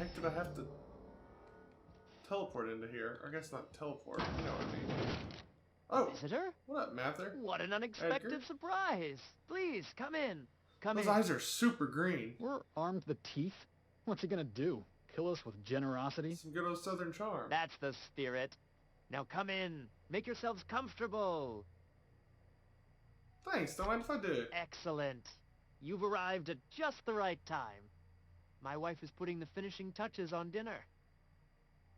heck did I have to teleport into here? Or I guess not teleport, you know what I mean. Oh! Visitor? What up, Mather? What an unexpected Edgar? surprise! Please, come in. Come Those in. eyes are super green. We're armed to the teeth. What's he gonna do? Kill us with generosity? Some good old southern charm. That's the spirit. Now come in. Make yourselves comfortable. Thanks, don't mind if I do. Excellent. You've arrived at just the right time. My wife is putting the finishing touches on dinner.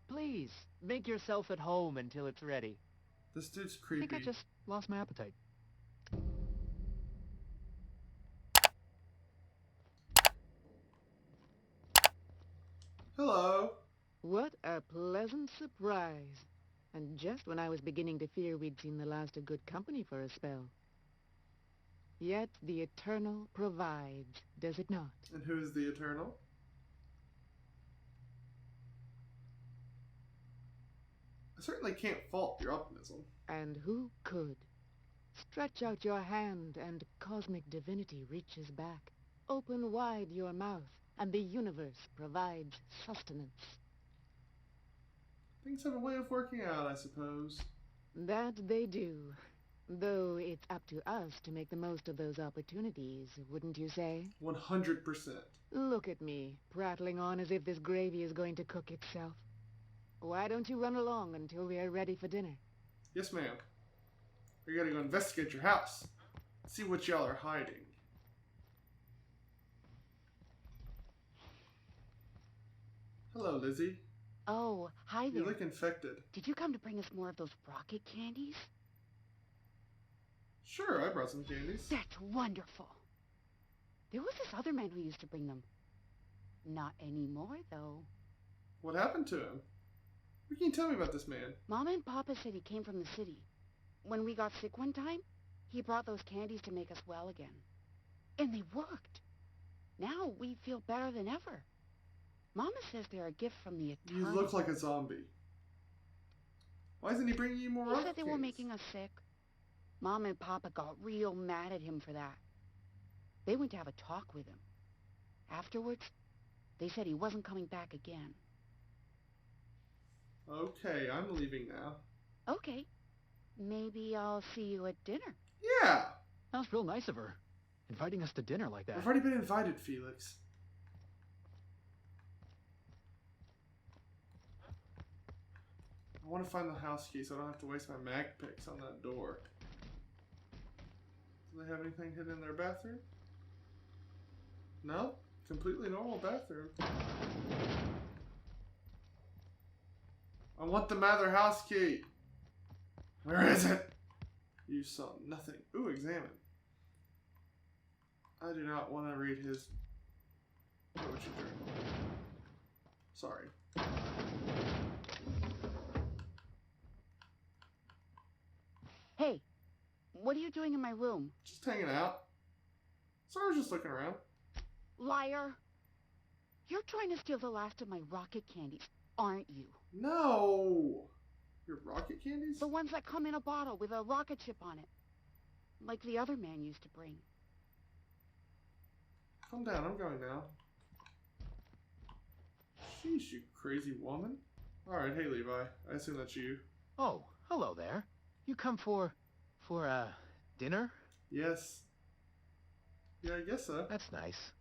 Please, make yourself at home until it's ready. This dude's I creepy. think I just lost my appetite. Hello. What a pleasant surprise. And just when I was beginning to fear we'd seen the last of good company for a spell. Yet the Eternal provides, does it not? And who is the Eternal? I certainly can't fault your optimism. And who could? Stretch out your hand and cosmic divinity reaches back. Open wide your mouth and the universe provides sustenance. Things have a way of working out, I suppose. That they do. Though it's up to us to make the most of those opportunities, wouldn't you say? 100%. Look at me, prattling on as if this gravy is going to cook itself. Why don't you run along until we are ready for dinner? Yes, ma'am. We gotta go investigate your house. See what y'all are hiding. Hello, Lizzie. Oh, hi there. You look infected. Did you come to bring us more of those rocket candies? Sure, I brought some candies. That's wonderful. There was this other man who used to bring them. Not anymore, though. What happened to him? What can you tell me about this man? Mama and Papa said he came from the city. When we got sick one time, he brought those candies to make us well again. And they worked. Now we feel better than ever. Mama says they're a gift from the You Eternal. look like a zombie. Why isn't he bringing you more He rocket said they were candies? making us sick. Mom and Papa got real mad at him for that. They went to have a talk with him. Afterwards, they said he wasn't coming back again. Okay, I'm leaving now. Okay. Maybe I'll see you at dinner. Yeah! That was real nice of her. Inviting us to dinner like that. I've already been invited, Felix. I want to find the house key so I don't have to waste my mag picks on that door. Do they have anything hidden in their bathroom? No? Completely normal bathroom. I want the Mather house key! Where is it? You saw nothing. Ooh, examine. I do not want to read his poetry journal. Sorry. Hey, what are you doing in my room? Just hanging out. So I was just looking around. Liar! You're trying to steal the last of my rocket candies, aren't you? No! Your rocket candies? The ones that come in a bottle with a rocket ship on it. Like the other man used to bring. Calm down, I'm going now. Sheesh, you crazy woman. Alright, hey Levi. I assume that's you. Oh, hello there. You come for dinner? Yes. Yeah, I guess so. That's nice.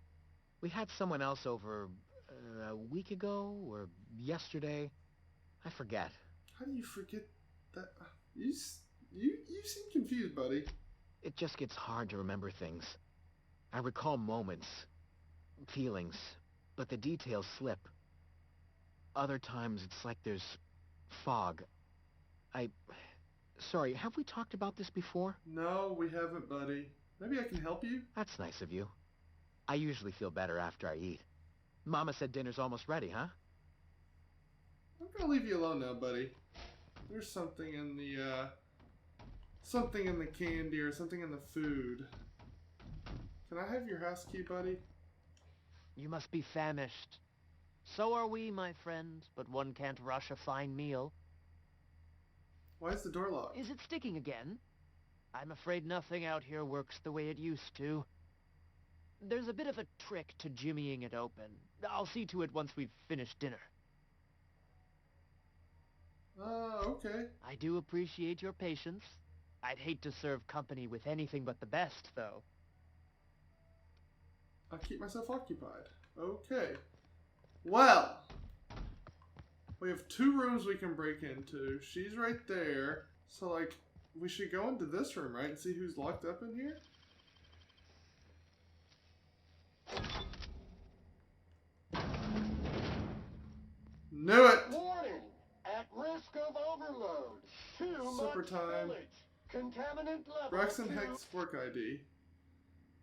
We had someone else over a week ago or yesterday. I forget. How do you forget that? You seem confused, buddy. It just gets hard to remember things. I recall moments, feelings, but the details slip. Other times it's like there's fog. Sorry, have we talked about this before? No, we haven't, buddy. Maybe I can help you? That's nice of you. I usually feel better after I eat. Mama said dinner's almost ready, huh? I'm gonna leave you alone now, buddy. There's something in the, candy or something in the food. Can I have your house key, buddy? You must be famished. So are we, my friend, but one can't rush a fine meal. Why is the door locked? Is it sticking again? I'm afraid nothing out here works the way it used to. There's a bit of a trick to jimmying it open. I'll see to it once we've finished dinner. Okay. I do appreciate your patience. I'd hate to serve company with anything but the best, though. I'll keep myself occupied. Okay. Well, we have 2 rooms we can break into. She's right there. So, like, we should go into this room, right? And see who's locked up in here? Knew it! Warning! At risk of overload. Too Super much time. spillage. Contaminant level. Braxton 2. Hex work ID.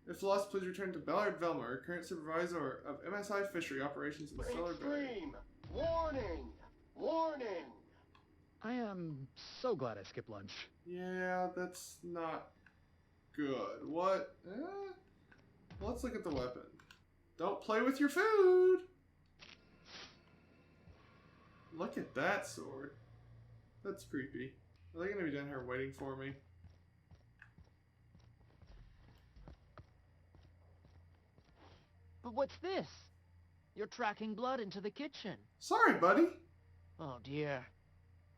If lost, please return to Ballard Velmer, current supervisor of MSI Fishery Operations in Stellar Bay. Extreme. Warning! Warning! I am so glad I skipped lunch. Yeah, that's not good. What? Let's look at the weapon. Don't play with your food! Look at that sword. That's creepy. Are they gonna be down here waiting for me? But what's this? You're tracking blood into the kitchen. Sorry, buddy. Oh dear.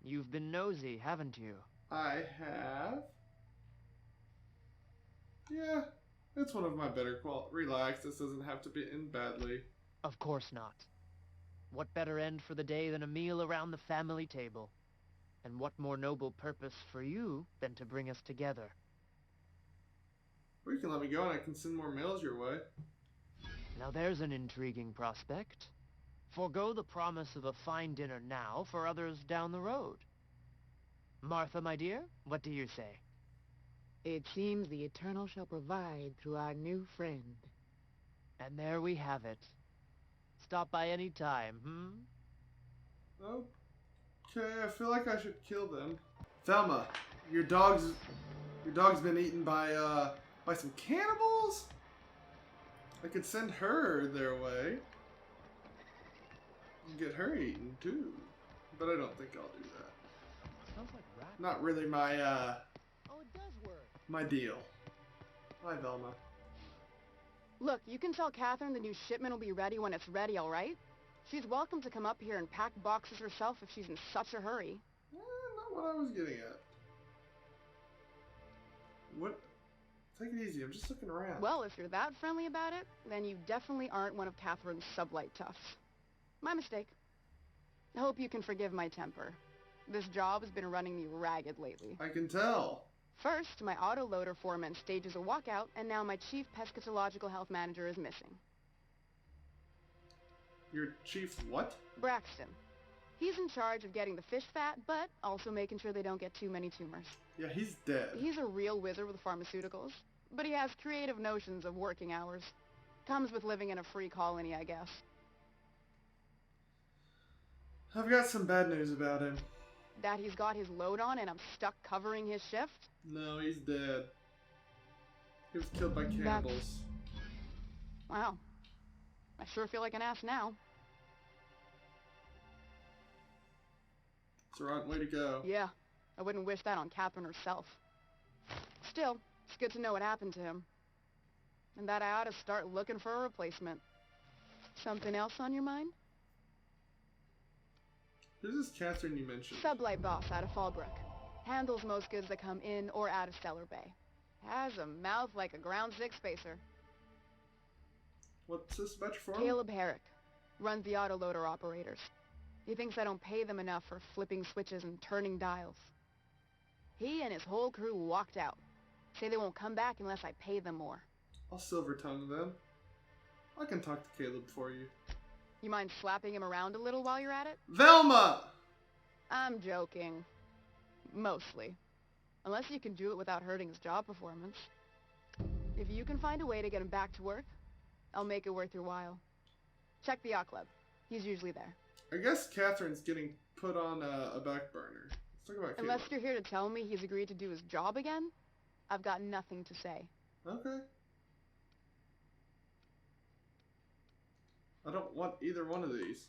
You've been nosy, haven't you? I have. Yeah, it's one of my better quality. Relax, this doesn't have to be end badly. Of course not. What better end for the day than a meal around the family table? And what more noble purpose for you than to bring us together? Or you can let me go and I can send more mails your way. Now there's an intriguing prospect. Forgo the promise of a fine dinner now for others down the road. Martha, my dear, what do you say? It seems the Eternal shall provide through our new friend. And there we have it. Stop by any time, Okay, I feel like I should kill them. Thelma, your dog's been eaten by some cannibals? I could send her their way. And get her eaten too. But I don't think I'll do that. Sounds like rat. Not really my Oh, it does work. my deal. Hi, Velma. Look, you can tell Catherine the new shipment will be ready when it's ready, all right? She's welcome to come up here and pack boxes herself if she's in such a hurry. Not what I was getting at. What? Take it easy, I'm just looking around. Well, if you're that friendly about it, then you definitely aren't one of Catherine's sublight toughs. My mistake. I hope you can forgive my temper. This job has been running me ragged lately. I can tell. First, my autoloader foreman stages a walkout, and now my chief pescatological health manager is missing. Your chief what? Braxton. He's in charge of getting the fish fat, but also making sure they don't get too many tumors. Yeah, he's dead. He's a real wizard with pharmaceuticals, but he has creative notions of working hours. Comes with living in a free colony, I guess. I've got some bad news about him. That he's got his load on and I'm stuck covering his shift? No, he's dead. He was killed by cannibals. Wow. I sure feel like an ass now. It's the right way to go. Yeah, I wouldn't wish that on Catherine herself. Still, it's good to know what happened to him. And that I ought to start looking for a replacement. Something else on your mind? Who's this Catherine you mentioned? Sublight boss out of Fallbrook. Handles most goods that come in or out of Stellar Bay. Has a mouth like a ground six spacer. What's this about your form? Caleb Herrick. Runs the autoloader operators. He thinks I don't pay them enough for flipping switches and turning dials. He and his whole crew walked out. Say they won't come back unless I pay them more. I'll silver tongue them. I can talk to Caleb for you. You mind slapping him around a little while you're at it? Velma! I'm joking. Mostly. Unless you can do it without hurting his job performance. If you can find a way to get him back to work, I'll make it worth your while. Check the yacht club. He's usually there. I guess Catherine's getting put on a back burner. Let's talk about Caleb. Unless you're here to tell me he's agreed to do his job again, I've got nothing to say. Okay. I don't want either one of these.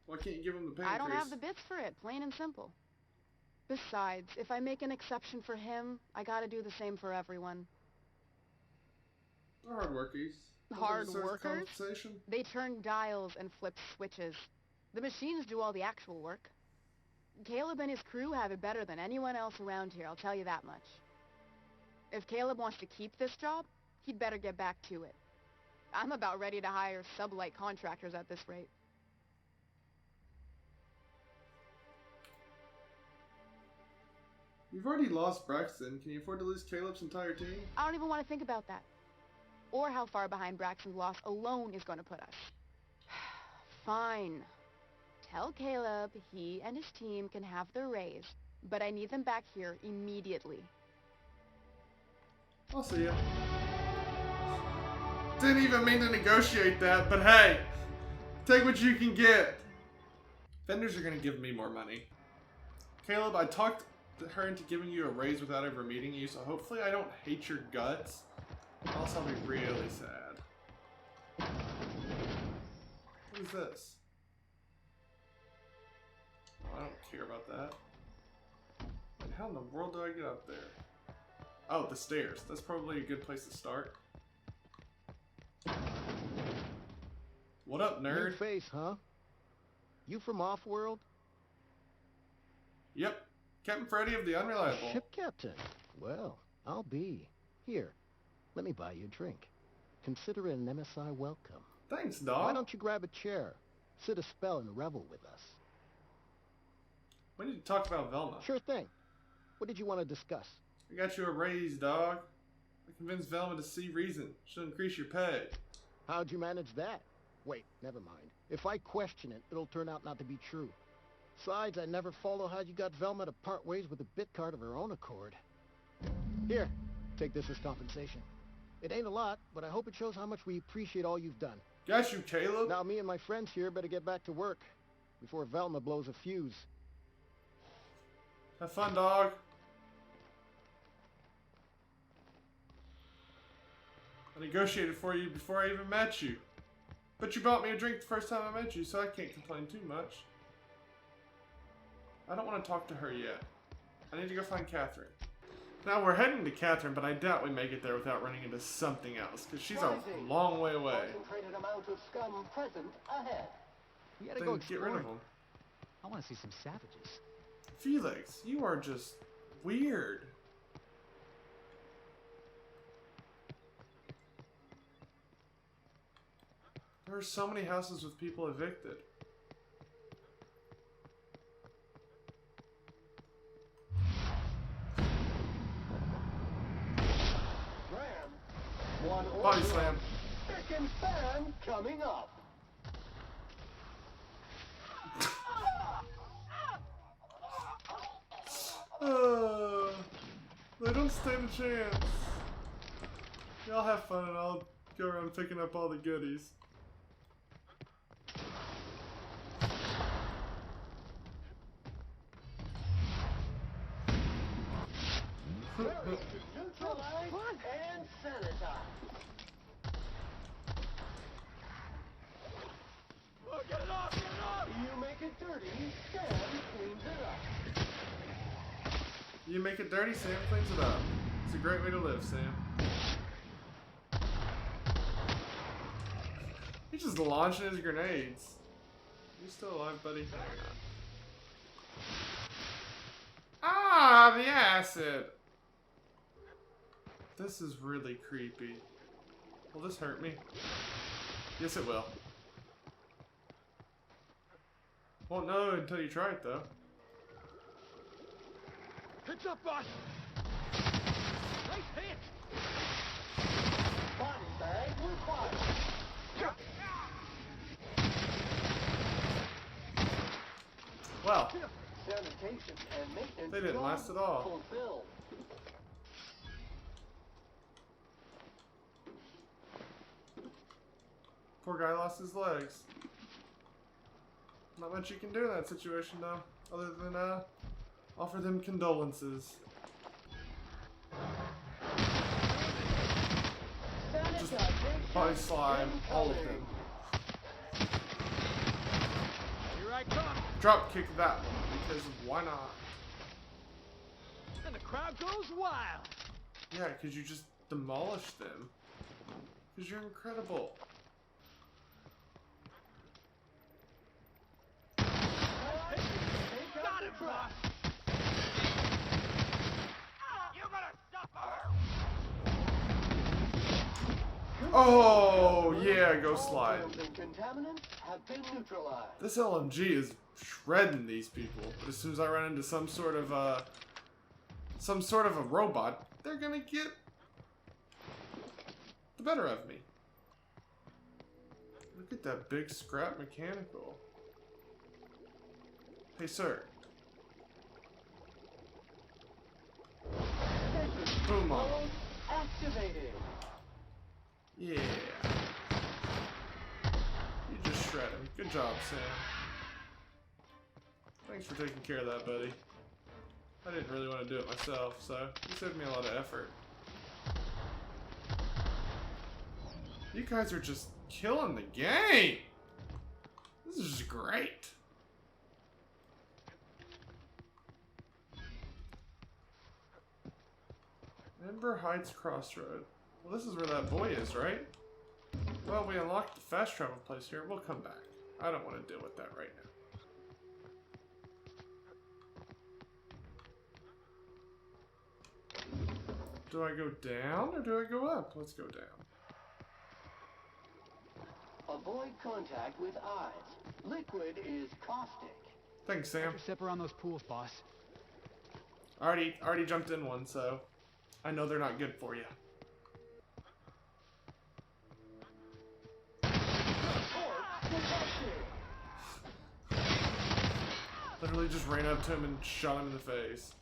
Why can't you give him the pay I don't increase? have the bits for it, plain and simple. Besides, if I make an exception for him, I gotta do the same for everyone. They're hard workers. Hard Deserve workers? compensation. They turn dials and flip switches. The machines do all the actual work. Caleb and his crew have it better than anyone else around here, I'll tell you that much. If Caleb wants to keep this job, he'd better get back to it. I'm about ready to hire sublight contractors at this rate. You've already lost Braxton. Can you afford to lose Caleb's entire team? I don't even want to think about that. Or how far behind Braxton's loss alone is going to put us. Fine. Tell Caleb he and his team can have their raise, but I need them back here immediately. I'll see ya. Didn't even mean to negotiate that, but hey, take what you can get. Vendors are gonna give me more money. Caleb, I talked her into giving you a raise without ever meeting you, so hopefully I don't hate your guts. Else I'll be really sad. What is this? Oh, I don't care about that. Wait, how in the world do I get up there? Oh, the stairs. That's probably a good place to start. What up, New nerd? face, huh? You from Offworld? Yep. Captain Freddy of the Unreliable. Ship captain. Well, I'll be. Here, let me buy you a drink. Consider it an MSI welcome. Thanks, Why dog. don't you grab a chair, sit a spell, and revel with us? We need to talk about Velma. Sure thing. What did you want to discuss? I got you a raise, dog. I convinced Velma to see reason. She'll increase your pay. How'd you manage that? Wait, never mind. If I question it, it'll turn out not to be true. Besides, I never follow how you got Velma to part ways with a bit card of her own accord. Here, take this as compensation. It ain't a lot, but I hope it shows how much we appreciate all you've done. Got you, Caleb. Now me and my friends here better get back to work before Velma blows a fuse. Have fun, dog. I negotiated for you before I even met you. But you bought me a drink the first time I met you, so I can't complain too much. I don't want to talk to her yet. I need to go find Catherine. Now we're heading to Catherine, but I doubt we make it there without running into something else, because she's a long way away. Concentrated amount of scum present ahead. We gotta Then go get rid of exploring. them. I want to see some savages. Felix, you are just weird. There are so many houses with people evicted. Ram, one Body order. slam. Second fan coming up. They don't stand a chance. Y'all have fun and I'll go around picking up all the goodies. Neutralize and sanitize. Oh, get it off! Get it off! You make it dirty, Sam cleans it up. You make it dirty, Sam cleans it up. It's a great way to live, Sam. He's just launching his grenades. You still alive, buddy? Ah, the acid! This is really creepy. Will this hurt me? Yes, it will. Won't know until you try it, though. Heads up, boss! Nice hit! Body bag required. Well, Sanitation and maintenance. they didn't last at all. Fulfilled. Poor guy lost his legs. Not much you can do in that situation, though, other than offer them condolences. Just body slime all of them. Here I come! Drop kick that one, because why not? And the crowd goes wild! Yeah, because you just demolished them. Because you're incredible. Got him, boss! You're gonna suffer! Oh, yeah, go slide. All germs and contaminants have been neutralized. This LMG is shredding these people. But as soon as I run into some sort of a robot, they're gonna get the better of me. Look at that big scrap mechanical. Hey, sir. Boom on. Activated. Yeah. You just shred him. Good job, Sam. Thanks for taking care of that, buddy. I didn't really want to do it myself, so you saved me a lot of effort. You guys are just killing the game! This is just great. Ember Heights Crossroad. Well, this is where that boy is, right? Well, we unlocked the fast travel place here. We'll come back. I don't want to deal with that right now. Do I go down or do I go up? Let's go down. Avoid contact with eyes. Liquid is caustic. Thanks, Sam. Step around those pools, boss. I already jumped in one, so I know they're not good for you. Literally just ran up to him and shot him in the face.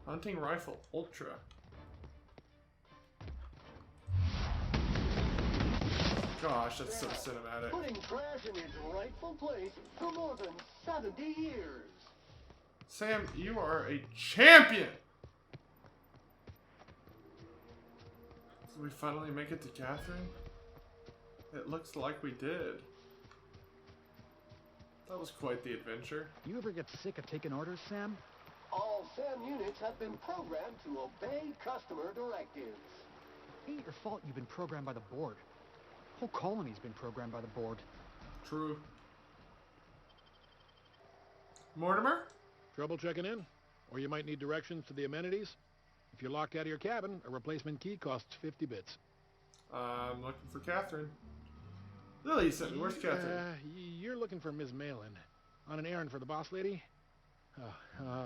Hunting rifle, ultra. Gosh, that's so cinematic. Putting trash in its rightful place for more than 70 years. Sam, you are a champion! Did we finally make it to Catherine? It looks like we did. That was quite the adventure. You ever get sick of taking orders, Sam? All SAM units have been programmed to obey customer directives. It ain't your fault you've been programmed by the board. Whole colony's been programmed by the board. True. Mortimer? Trouble checking in? Or you might need directions to the amenities? If you're locked out of your cabin, a replacement key costs 50 bits. I'm looking for Catherine. Lily sent me. Where's Catherine? You're looking for Ms. Malin. On an errand for the boss lady?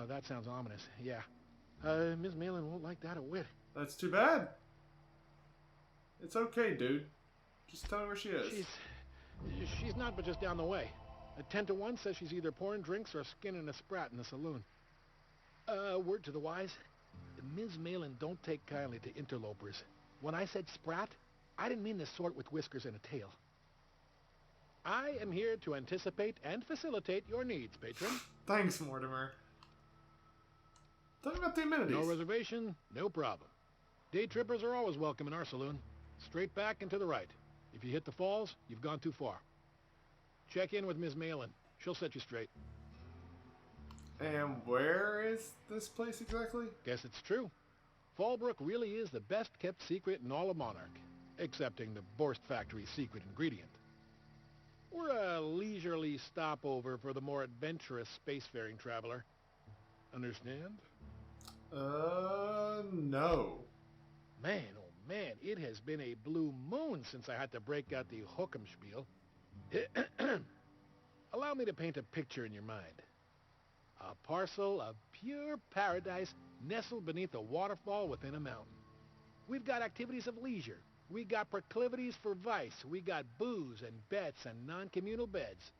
That sounds ominous. Yeah. Ms. Malin won't like that a whit. That's too bad. It's okay, dude. Just tell me where she is. She's not but just down the way. A 10 to 1 says she's either pouring drinks or skinning a sprat in the saloon. Word to the wise. Ms. Malin don't take kindly to interlopers. When I said sprat, I didn't mean the sort with whiskers and a tail. I am here to anticipate and facilitate your needs, patron. Thanks, Mortimer. Tell me about the amenities. No reservation, no problem. Day trippers are always welcome in our saloon. Straight back and to the right. If you hit the falls, you've gone too far. Check in with Ms. Malin. She'll set you straight. And where is this place exactly? Guess it's true. Fallbrook really is the best-kept secret in all of Monarch, excepting the boarst factory's secret ingredient. We're a leisurely stopover for the more adventurous spacefaring traveler. Understand? No. Man, oh man, it has been a blue moon since I had to break out the Hookem-spiel. Allow me to paint a picture in your mind. A parcel of pure paradise nestled beneath a waterfall within a mountain. We've got activities of leisure. We got proclivities for vice. We got booze and bets and non-communal beds.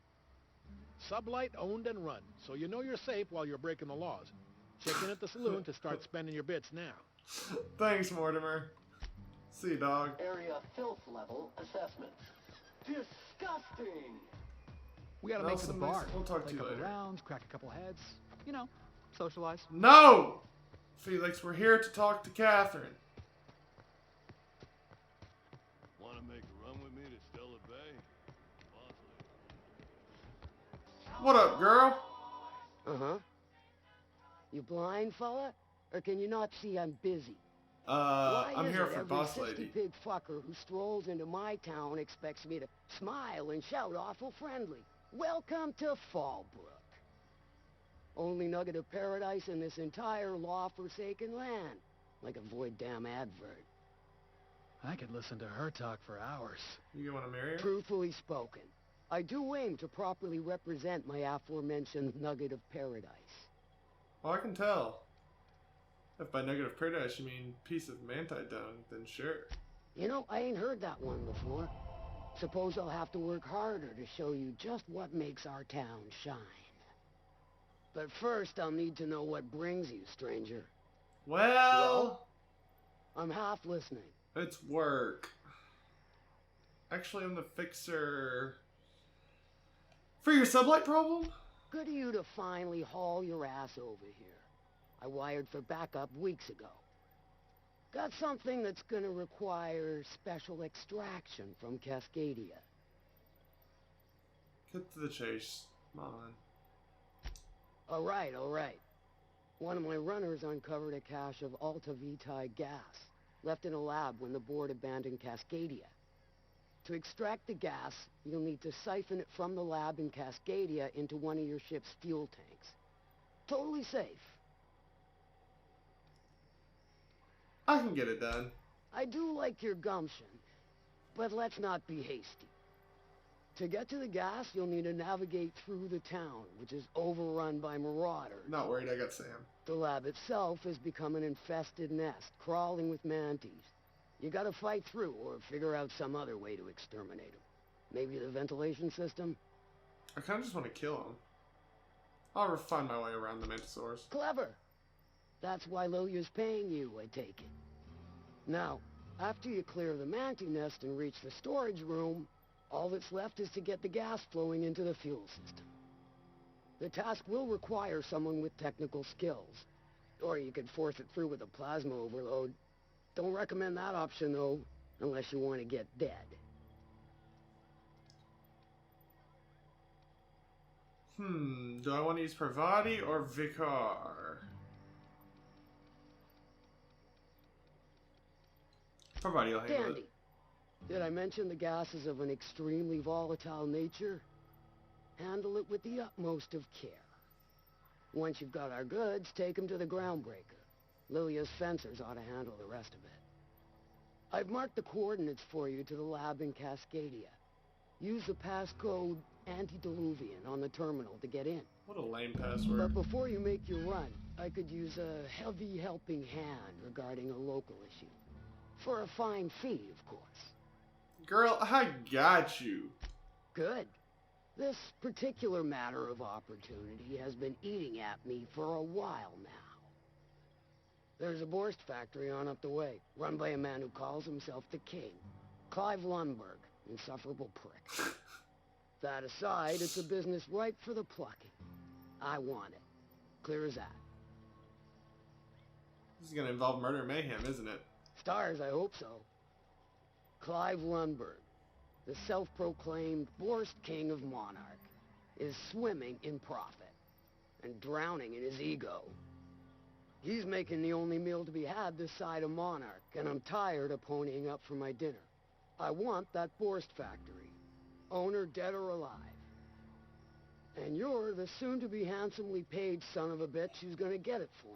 Sublight owned and run, so you know you're safe while you're breaking the laws. Check in at the saloon to start spending your bits now. Thanks, Mortimer. See you, dog. Area filth level assessment. Disgusting! We gotta make it to the bar. We'll talk to Play you a couple later. rounds, crack a couple heads. You know, socialize. No! Felix, we're here to talk to Catherine. Want to make a run with me to Stella Bay? Boss lady. What up, girl? Uh-huh. You blind, fella? Or can you not see I'm busy? Why I'm is here it for every Boss 60 Lady. pig fucker who strolls into my town expects me to smile and shout awful friendly? Welcome to Fallbrook. Only nugget of paradise in this entire law-forsaken land. Like a void damn advert. I could listen to her talk for hours. You want to marry her? Truthfully spoken, I do aim to properly represent my aforementioned nugget of paradise. Well, I can tell. If by nugget of paradise you mean piece of manti dung, then sure. You know, I ain't heard that one before. Suppose I'll have to work harder to show you just what makes our town shine. But first, I'll need to know what brings you, stranger. Well, I'm half listening. it's work. Actually, I'm the fixer for your sublight problem. Good of you to finally haul your ass over here. I wired for backup weeks ago. Got something that's gonna require special extraction from Cascadia. Get to the chase. Come on. All right. One of my runners uncovered a cache of Alta Vitae gas, left in a lab when the board abandoned Cascadia. To extract the gas, you'll need to siphon it from the lab in Cascadia into one of your ship's fuel tanks. Totally safe. I can get it done. I do like your gumption, but let's not be hasty. To get to the gas, you'll need to navigate through the town, which is overrun by marauders. Not worried, I got Sam. The lab itself has become an infested nest, crawling with mantis. You gotta fight through, or figure out some other way to exterminate them. Maybe the ventilation system? I kind of just want to kill him. I'll refine my way around the mantisaurs. Clever! That's why Lilia's paying you, I take it. Now, after you clear the mantis nest and reach the storage room, all that's left is to get the gas flowing into the fuel system. The task will require someone with technical skills. Or you could force it through with a plasma overload. Don't recommend that option, though, unless you want to get dead. Do I want to use Pravati or Vicar? Pravati will handle Dandy. it. Did I mention the gas is of an extremely volatile nature? Handle it with the utmost of care. Once you've got our goods, take them to the groundbreaker. Lilia's fencers ought to handle the rest of it. I've marked the coordinates for you to the lab in Cascadia. Use the passcode Antediluvian on the terminal to get in. What a lame But password. before you make your run, I could use a heavy helping hand regarding a local issue. For a fine fee, of course. Girl, I got you. Good. This particular matter of opportunity has been eating at me for a while now. There's a boarst factory on up the way, run by a man who calls himself the King. Clive Lumbergh, insufferable prick. That aside, it's a business ripe for the plucking. I want it. Clear as that. This is going to involve murder and mayhem, isn't it? Stars, I hope so. Clive Lumbergh, the self-proclaimed boarst king of Monarch, is swimming in profit and drowning in his ego. He's making the only meal to be had this side of Monarch, and I'm tired of ponying up for my dinner. I want that boarst factory, owner dead or alive. And you're the soon-to-be handsomely paid son of a bitch who's gonna get it for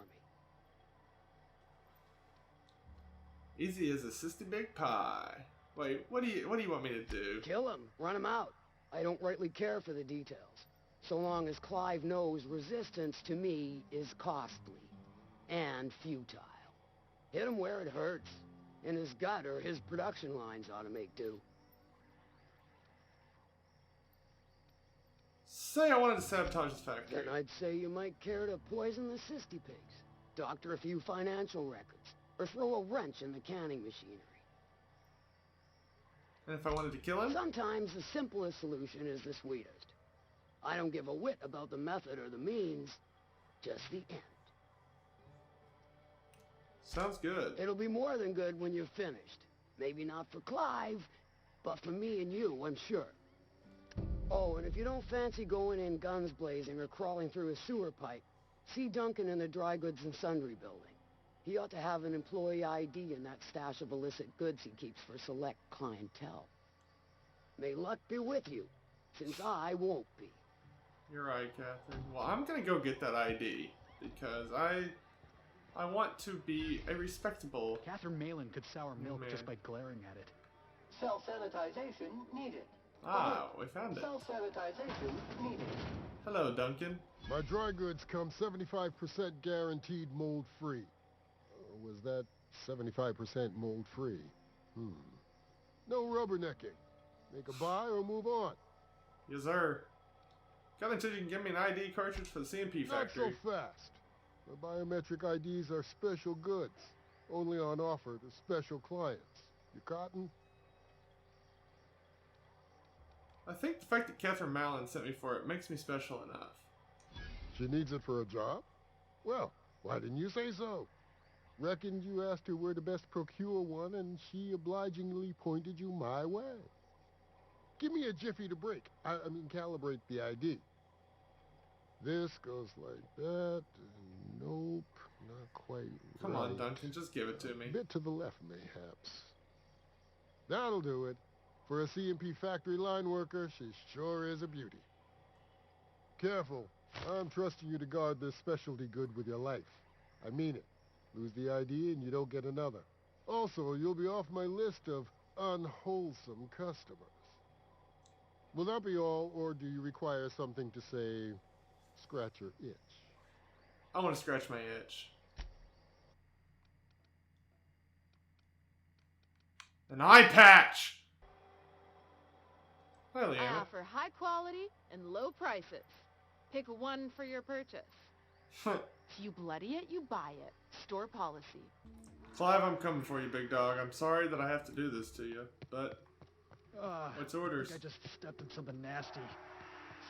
me. Easy as a cysty big pie. Wait, what do you want me to do? Kill him. Run him out. I don't rightly care for the details. So long as Clive knows resistance to me is costly and futile. Hit him where it hurts. In his gut, or his production lines ought to make do. Say I wanted to sabotage this factory. Then I'd say you might care to poison the cysty pigs, doctor a few financial records, or throw a wrench in the canning machinery. And if I wanted to kill him? Sometimes the simplest solution is the sweetest. I don't give a whit about the method or the means, just the end. Sounds good. It'll be more than good when you're finished. Maybe not for Clive, but for me and you, I'm sure. Oh, and if you don't fancy going in guns blazing or crawling through a sewer pipe, See Duncan in the dry goods and sundry building. He ought to have an employee ID in that stash of illicit goods he keeps for select clientele. May luck be with you, since I won't be. You're right, Catherine. Well, I'm gonna go get that ID because I want to be a respectable. Catherine Malin could sour milk Man. just by glaring at it. Self-sanitization needed. Ah, we found it. Self-sanitization needed. Hello, Duncan. My dry goods come 75% guaranteed mold-free. Was that 75% mold-free? No rubbernecking. Make a buy or move on. Yes, sir. Got until you can give me an ID cartridge for the CMP factory. Not so fast. The biometric IDs are special goods. Only on offer to special clients. You cotton? I think the fact that Catherine Malin sent me for it makes me special enough. She needs it for a job? Well, why didn't you say so? Reckoned you asked her where to best procure one, and she obligingly pointed you my way. Give me a jiffy to break. I mean, calibrate the ID. This goes like that. Nope, not quite Come right. on, Duncan, just give it to me. A bit to the left, mayhaps. That'll do it. For a CMP factory line worker, she sure is a beauty. Careful. I'm trusting you to guard this specialty good with your life. I mean it. Lose the ID and you don't get another. Also, you'll be off my list of unwholesome customers. Will that be all, or do you require something to say, scratch your itch? I want to scratch my itch. An eye patch! Hi, I Leanna. offer high quality and low prices. Pick one for your purchase. If you bloody it, you buy it. Store policy. Clive, I'm coming for you, big dog. I'm sorry that I have to do this to you, but what's orders? I think I just stepped in something nasty.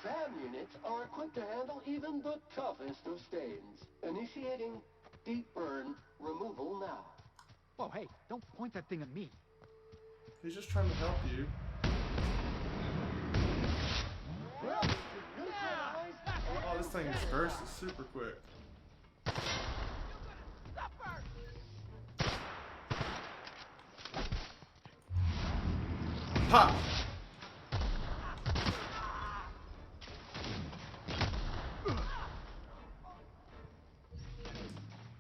SAM units are equipped to handle even the toughest of stains. Initiating deep burn removal now. Whoa, hey, don't point that thing at me. He's just trying to help you. Oh, this thing disperses super quick. Pop!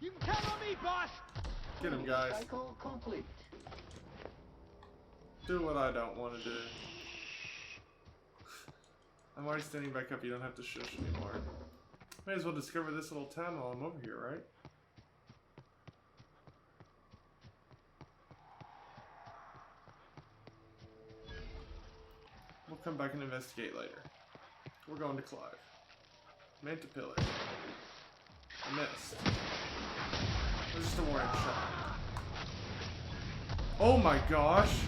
You can count on me, boss! Get him, guys. Cycle complete. Do what I don't want to do. I'm already standing back up, you don't have to shush anymore. May as well discover this little town while I'm over here, right? We'll come back and investigate later. We're going to Clive. Manta pillar. I missed. It was just a warning shot. Oh my gosh!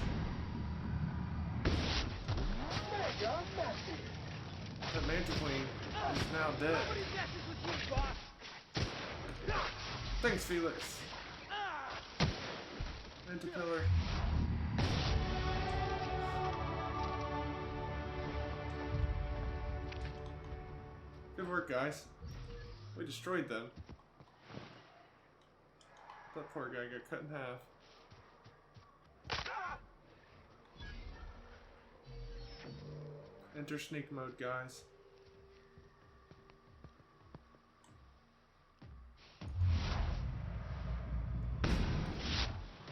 That Manta Queen is now dead. Thanks, Felix. Manta pillar. Good work, guys. We destroyed them. That poor guy got cut in half. Enter sneak mode, guys.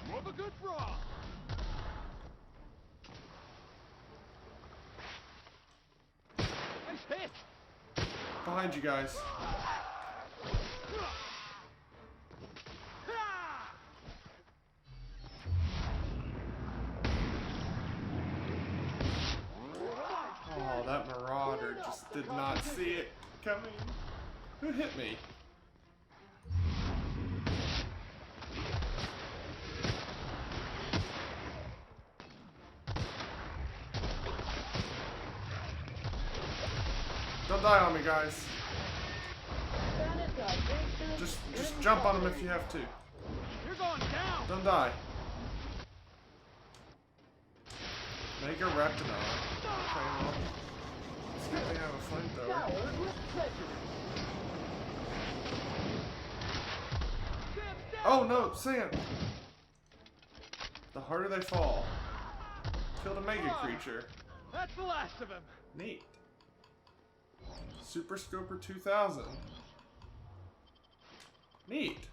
More of a good frog! Nice hit! Behind you guys. Oh, that marauder just did not see it coming. Who hit me? Don't die on me, guys. Just jump on them if you have to. You're going down! Don't die. Make a Raptor. Okay, well, it's good they have a flamethrower. Oh no, Sam! The harder they fall. Killed a mega creature. That's the last of him. Neat. Super Scoper 2000. Neat.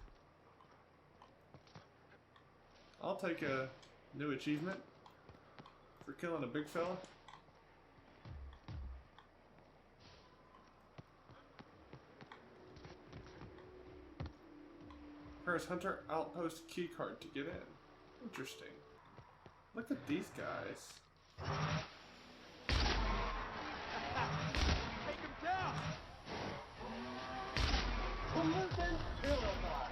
I'll take a new achievement for killing a big fella. Press Hunter Outpost keycard to get in. Interesting. Look at these guys. Take him down. Pollutant purified.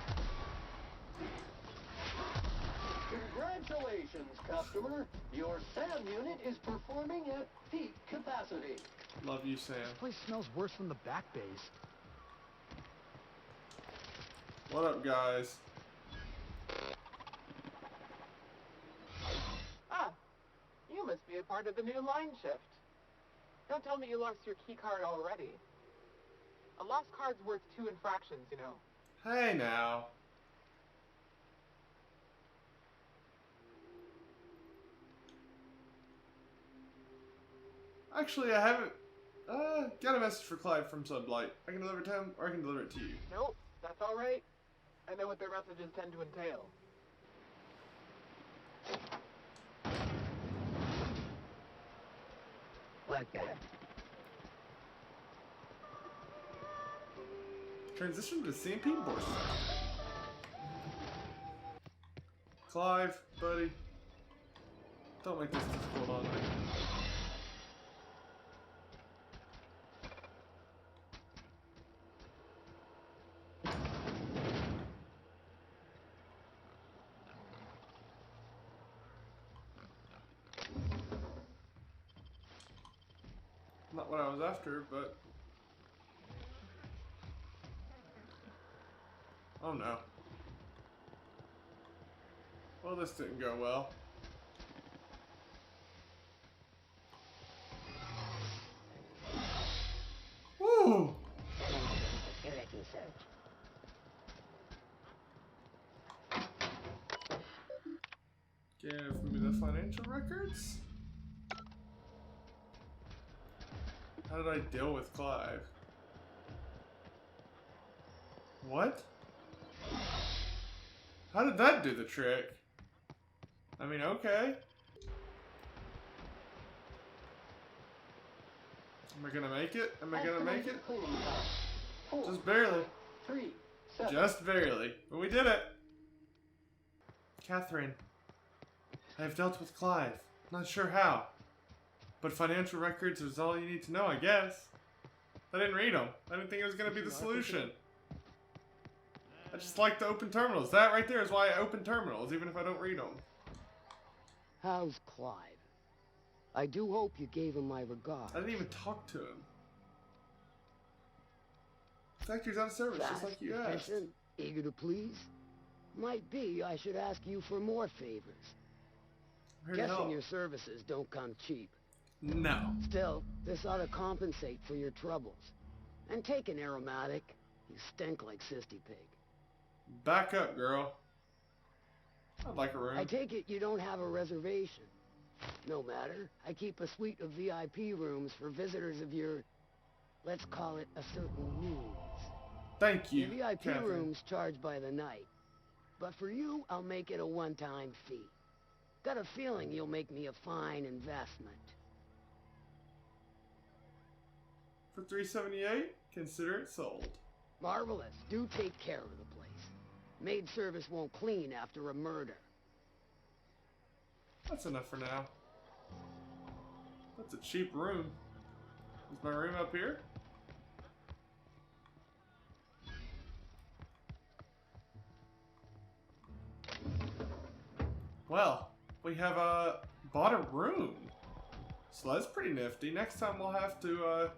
Congratulations, customer. Your SAM unit is performing at peak capacity. Love you, Sam. This place smells worse than the back bays. What up, guys? Ah, you must be a part of the new line shift. Don't tell me you lost your key card already. A lost card's worth 2 infractions, you know. Hey now. Actually, I haven't got a message for Clive from Sublight. I can deliver it to him, or I can deliver it to you. Nope, that's alright. I know what their messages tend to entail. Like that. Transition to CMP boarst. Clive, buddy. Don't make this difficult on me. Not what I was after, but... Oh no. Well, this didn't go well. Woo! Give me the financial records. How did I deal with Clive? What? How did that do the trick? I mean, okay. Am I gonna make it? Am I gonna make it? Just barely. 3, 7. Just barely. But we did it. Catherine, I have dealt with Clive. Not sure how. But financial records is all you need to know, I guess. I didn't read them. I didn't think it was going to be the solution. I just like to open terminals. That right there is why I open terminals, even if I don't read them. How's Clive? I do hope you gave him my regards. I didn't even talk to him. Factory's out of service, just like you asked. Efficient, eager to please? Might be I should ask you for more favors. Guessing your services don't come cheap. No. Still, this ought to compensate for your troubles. And take an aromatic. You stink like Sisty Pig. Back up, girl. I'd like a room. I take it you don't have a reservation. No matter. I keep a suite of VIP rooms for visitors of your, let's call it, a certain means. Thank you, The VIP Catherine. rooms charge by the night. But for you, I'll make it a one-time fee. Got a feeling you'll make me a fine investment. For $378, consider it sold. Marvelous. Do take care of the place. Maid service won't clean after a murder. That's enough for now. That's a cheap room. Is my room up here? Well, we have bought a room. So that's pretty nifty. Next time we'll have to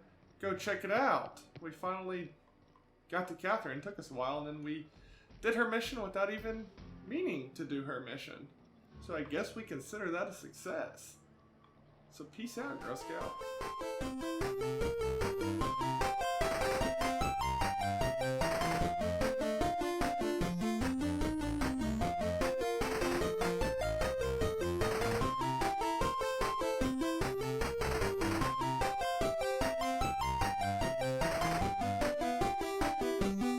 go check it out. We finally got to Catherine. It took us a while, and then we did her mission without even meaning to do her mission. So I guess we consider that a success. So peace out, Girl Scout.